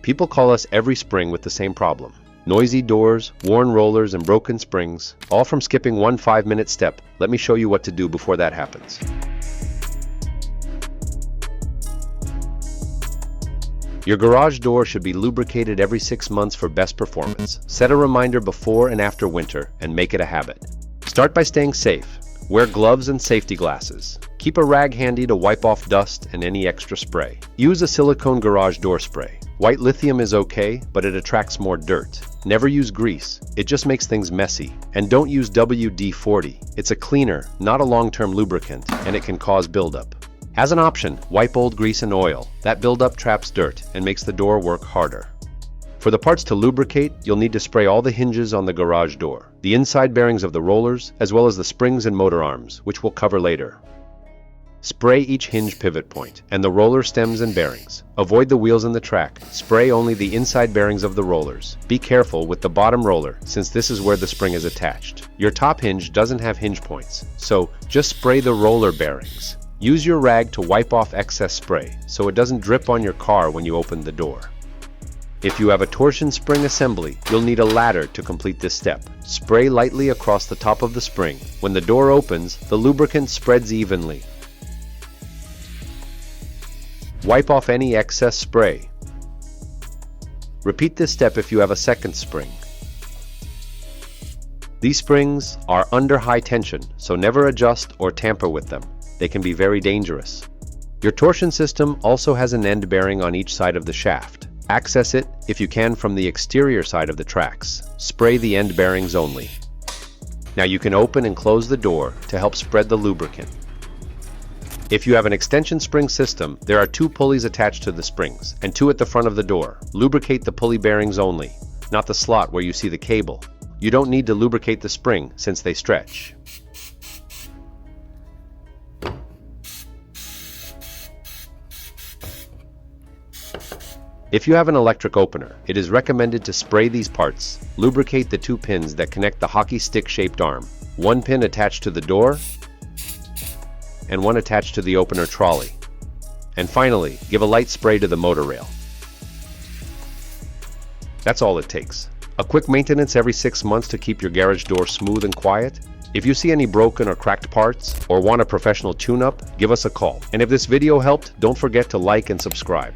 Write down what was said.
People call us every spring with the same problem. Noisy doors, worn rollers, and broken springs, all from skipping one 5-minute step. Let me show you what to do before that happens. Your garage door should be lubricated every 6 months for best performance. Set a reminder before and after winter and make it a habit. Start by staying safe. Wear gloves and safety glasses. Keep a rag handy to wipe off dust and any extra spray. Use a silicone garage door spray. White lithium is okay, but it attracts more dirt. Never use grease. It just makes things messy. And don't use WD-40. It's a cleaner, not a long-term lubricant, and it can cause buildup. As an option, wipe old grease and oil. That buildup traps dirt and makes the door work harder. For the parts to lubricate, you'll need to spray all the hinges on the garage door, the inside bearings of the rollers, as well as the springs and motor arms, which we'll cover later. Spray each hinge pivot point and the roller stems and bearings. Avoid the wheels in the track. Spray only the inside bearings of the rollers. Be careful with the bottom roller, since this is where the spring is attached. Your top hinge doesn't have hinge points, so just spray the roller bearings. Use your rag to wipe off excess spray, so it doesn't drip on your car when you open the door. If you have a torsion spring assembly, you'll need a ladder to complete this step. Spray lightly across the top of the spring. When the door opens, the lubricant spreads evenly. Wipe off any excess spray. Repeat this step if you have a second spring. These springs are under high tension, so never adjust or tamper with them. They can be very dangerous. Your torsion system also has an end bearing on each side of the shaft. Access it, if you can, from the exterior side of the tracks. Spray the end bearings only. Now you can open and close the door to help spread the lubricant. If you have an extension spring system, there are 2 pulleys attached to the springs, and 2 at the front of the door. Lubricate the pulley bearings only, not the slot where you see the cable. You don't need to lubricate the spring since they stretch. If you have an electric opener, it is recommended to spray these parts. Lubricate the 2 pins that connect the hockey stick-shaped arm. 1 pin attached to the door, and 1 attached to the opener trolley. And finally, give a light spray to the motor rail. That's all it takes. A quick maintenance every 6 months to keep your garage door smooth and quiet. If you see any broken or cracked parts, or want a professional tune-up, give us a call. And if this video helped, don't forget to like and subscribe.